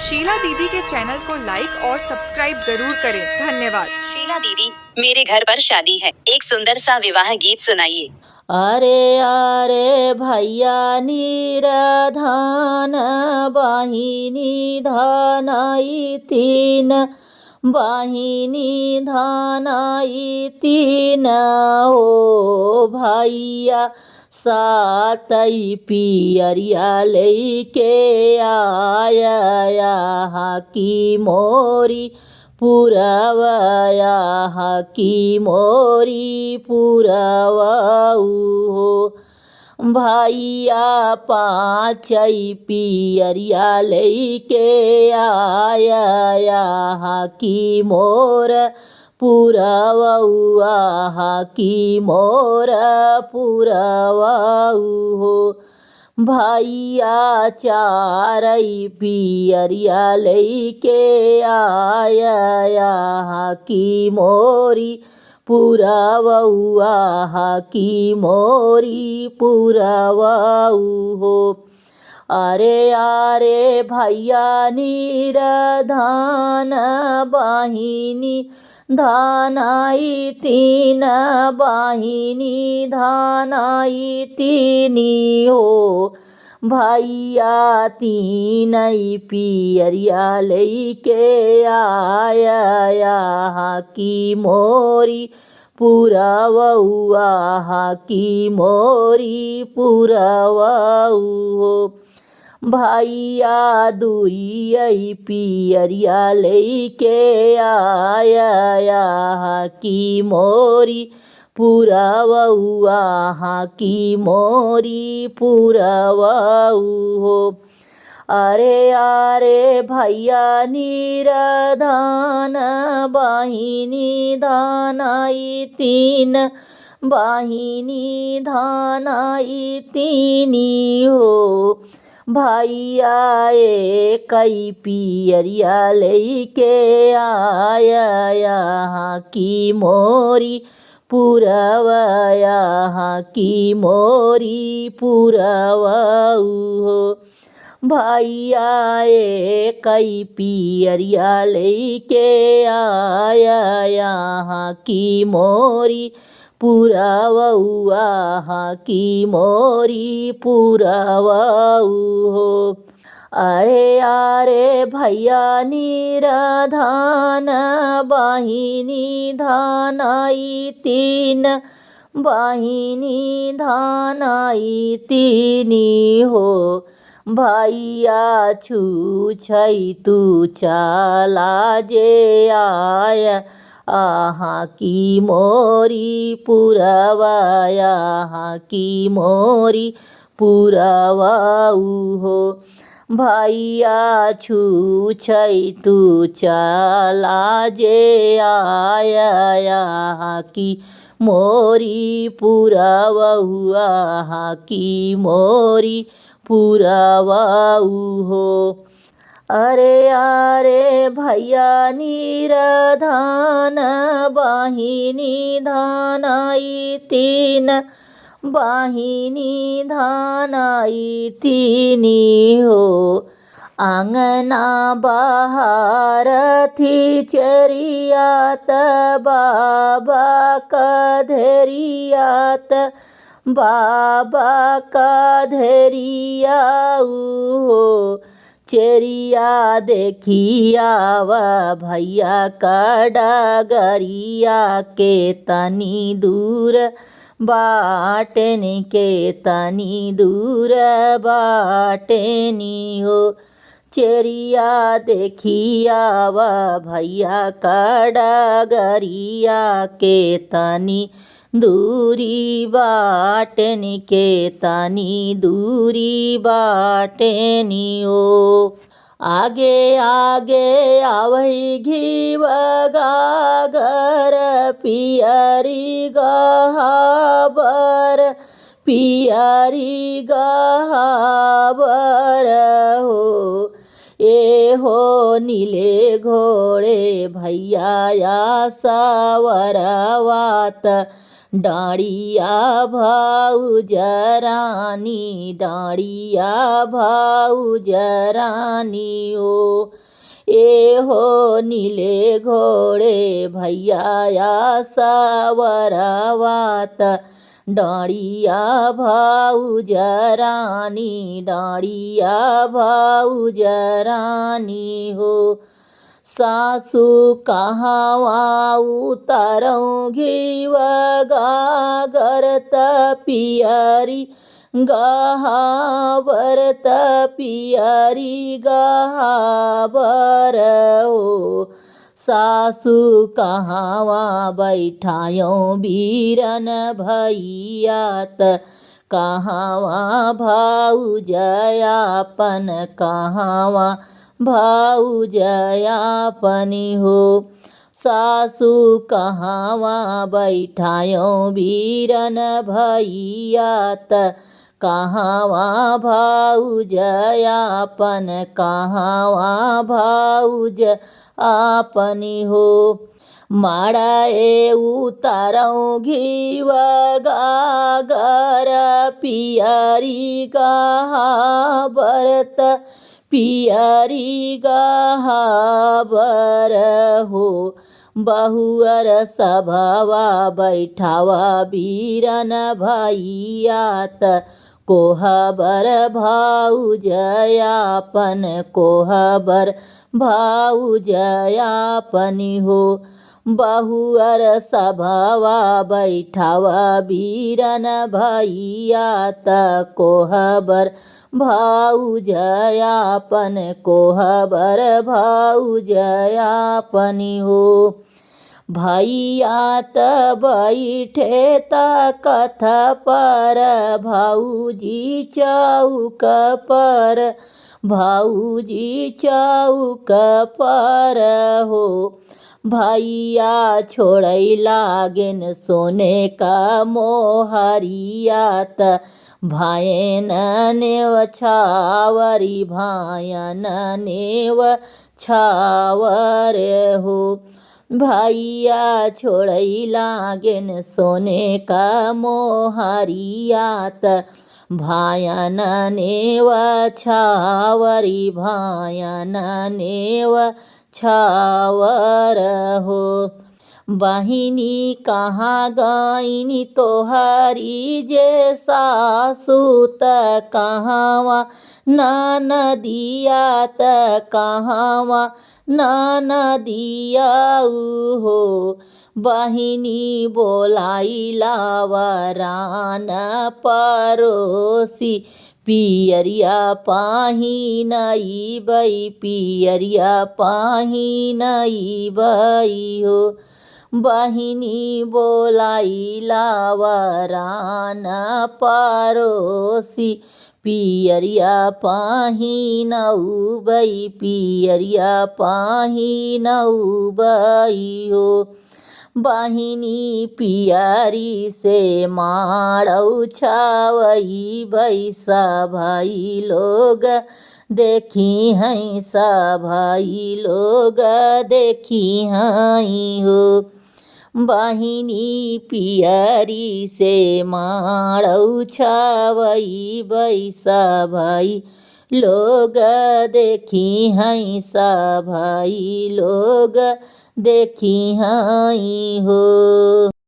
शीला दीदी के चैनल को लाइक और सब्सक्राइब जरूर करें। धन्यवाद। शीला दीदी, मेरे घर पर शादी है, एक सुंदर सा विवाह गीत सुनाइए। अरे अरे भैया निराधान वाहिनी धानाई तीन वाहिनी धानाई तीन हो भैया सातई पियरिया लेके आया की मोरी पुरवया की मोरी पुरवाऊ हो भैया पाँचई पियरिया लेके आया की मोर पुरवउआ की मोर पुरवाऊ हो भैया चारई पियरिया लेके आया की मोरी पुरवउआ की मोरी पुरवाऊ हो अरे अरे भैया निराधान वाहिनी धानाई तीन वाहिनी धानाई तीनी हो भैया तीनई पियरिया लेके आया की मोरी पुरवउआ की मोरी पुरवाऊ हो भैया दुई पियरिया लेके आया की मोरी पुरवउआ की मोरी पुरवाऊ हो अरे अरे भैया निराधान वाहिनी धानाई तीन वाहिनी धानाई तीनी हो भैया कई पियरिया लेके आया की मोरी पुरवया की मोरी पुरवाऊ हो भैया कई पियरिया लेके आया की मोरी पुरवउआ की मोरी पुरवाऊ हो अरे अरे भैया निराधान वाहिनी धानाई तीन वाहिनी धानाई तीनी हो भैया छूछई तू चला जे आया की मोरी पुरवाया की मोरी पुरवाऊ हो भैया छूछई तू चला जे आया की मोरी पुरवउआ की मोरी पुरवाऊ हो अरे अरे भैया निराधान वाहिनी धानाई तीन वाहिनी धानाई तीनी हो आंगना बहार थी चरियात बाबा कधरियात बाबा कधरियाऊ हो चेरिया देखिया वा भैया का डगरिया के तनी दूर बाटन के तनी दूर बाटनी हो चेरिया देखिया वा भैया का डगरिया के तनी दूरी बाटन के तनी दूरी बाटनी हो आगे आगे आवही घीव गागर पियरी गहाबर पियरी गहाबर हो ए हो नीले घोड़े भैया या सावरवात डाँडिया भाउज रानी, डाँडिया भाउज रानी ओ। ए हो नीले घोड़े भैया सावरवात, डाँडिया भाउज रानी, डाँडिया भाउज रानी हो। सासू कहवा उतारौं घीव गागरत पियरी गहाबरत पियरी गहाबर हो। सासू कहवा बैठायों बीरन भैयात, कहवा भाउज आपन, कहवा भाउज आपनी हो। सासू कहवा बैठायों बीरन भैयात, कहवा भाउज आपन, कहवा भाउज आपनी हो। माड़ाए उतारौं घीव गागर पियरी गहाबरत पियरी गहाबर हो। बहुअर सभवा बैठावा बीरन भैयात, कोहबर भाउज आपन, कोहबर भाउज आपनी हो। बहुअर सभवा बैठावा बीरन भैयात, कोहबर भाउज आपन, कोहबर भाउज आपनी हो। भैयात बैठे त कथ पर, भाउजी चौक पर, भाउजी चौक पर हो। भैया छोड़ै लागेन सोने का मोहरियात, भायन नेव छावरी, भायन नेव छावर हो। भैया छोड़ै लागेन सोने का मोहरियात, भायन नेव छावरी, भायन नेव छावर हो। बहिनी कहाँ गईनी तोहरी जे सासू, त कहवा ननदिया, त कहवा ननदिया हो। बहिनी बोलाइला वरान परोसी, पियरिया पहिनइबै, पियरिया पहिनइबै हो। बहिनी बोलाइला वरान परोसी, पियरिया पहिनउबै, पियरिया पहिनउबै हो। बहिनी पियरी से माड़ौ छावइबै, सभई लोग देखी हैं, सभई लोग देखी हैं हो। बहिनी पियरी से माड़ौ छावइबै, सभई लोग देखी हैं, सभई लोग देखी हैं हो।